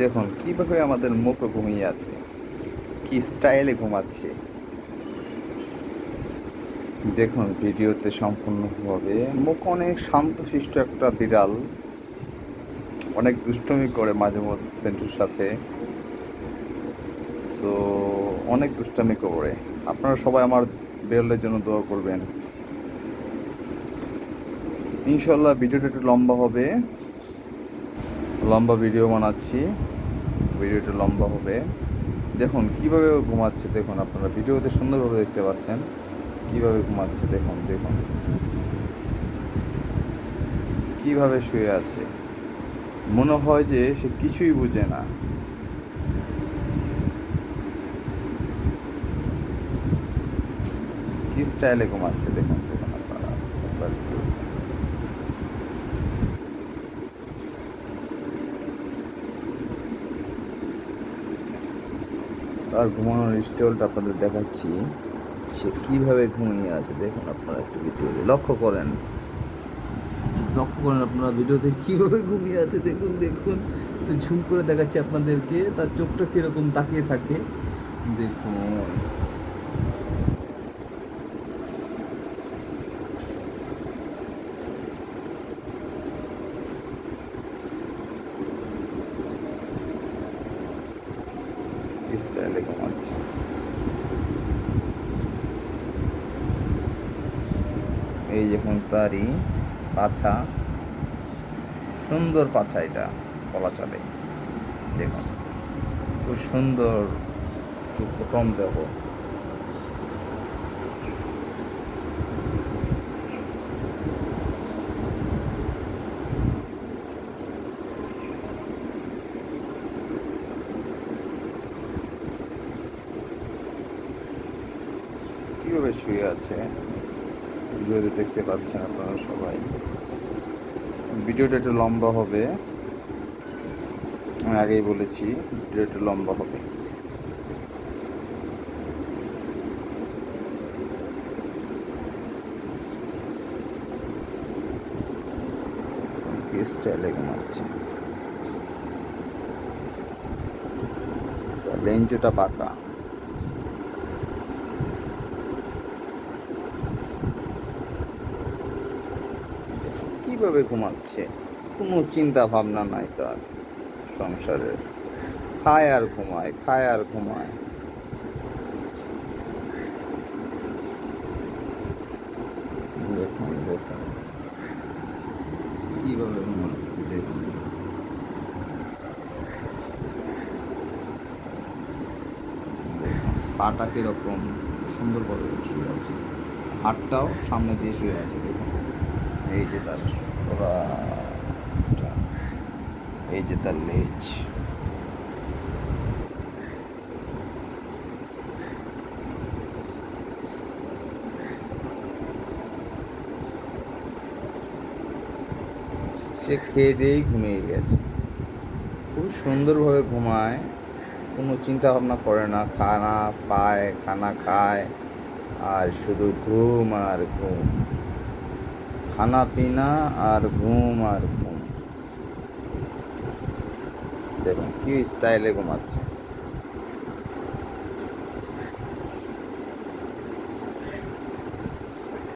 দেখুন কিভাবে আমাদের মুখ ঘুমিয়ে আছে, কি স্টাইলে ঘুমাচ্ছে। দেখুন ভিডিওতে সম্পূর্ণভাবে মুখ অনেক শান্তশিষ্ট একটা বিড়াল, অনেক দুষ্টুমি করে মাঝে মধ্যে সেন্টুর সাথে। সো অনেক দুষ্টামি করে। আপনারা সবাই আমার বিড়ালের জন্য দোয়া করবেন। ইনশাল্লাহ ভিডিওটা একটু লম্বা হবে, লম্বা ভিডিও বানাচ্ছি, ভিডিওটা লম্বা হবে। দেখুন কিভাবে ও ঘুমাচ্ছে, দেখুন আপনারা ভিডিওতে সুন্দরভাবে দেখতে পাচ্ছেন কিভাবে ঘুমাচ্ছে। দেখুন দেখুন কিভাবে শুয়ে আছে, মনে হয় যে সে কিছুই বুঝে না। কি স্টাইলে ঘুমাচ্ছে দেখুন দেখুন আপনারা একবার একটু। তার ঘুমানোর স্টাইলটা আপনাদের দেখাচ্ছি, সে কিভাবে ঘুমিয়ে আছে দেখুন আপনারা একটু ভিডিওতে লক্ষ্য করেন, লক্ষ্য করেন আপনারা ভিডিওতে কিভাবে ঘুমিয়ে আছে। দেখুন দেখুন ঝুম করে দেখাচ্ছে আপনাদেরকে, তার চোখটা কিরকম তাকিয়ে থাকে দেখুন। স্টাইলে ঘুমাচ্ছে। এই যখন তারই পাছা, সুন্দর পাছা, এটা বলা চলে। দেখুন খুব সুন্দর সুকটম দেহ। কীভাবে শুয়ে আছে ভিডিওতে দেখতে পাচ্ছেন আপনারা সবাই। ভিডিওটা একটু লম্বা হবে, আমি আগেই বলেছি ভিডিও একটু লম্বা হবে। স্টাইলে ঘুমাচ্ছে, লেঞ্চুটা পাকা। কিভাবে ঘুমাচ্ছে, কোনো চিন্তা ভাবনা নাই তার সংসারের, খায় আর ঘুমায়, খায় আর ঘুমায়। দেখুন দেখুন কিভাবে ঘুমাচ্ছে দেখুন। পাটা কিরকম সুন্দরভাবে শুয়ে আছে, হাতটাও সামনে দিয়ে শুয়ে আছে দেখুন। এই যে তার ওরা, এই যে তার লেজ। সে খেয়ে দিয়েই ঘুমিয়ে গেছে, খুব সুন্দরভাবে ঘুমায়, কোনো চিন্তা ভাবনা করে না, খানা পায়, খানা খায়, আর শুধু ঘুম আর ঘুম, খানা পিনা আর ঘুম আর ঘুম। দেখুন কি স্টাইলে ঘুমাচ্ছে।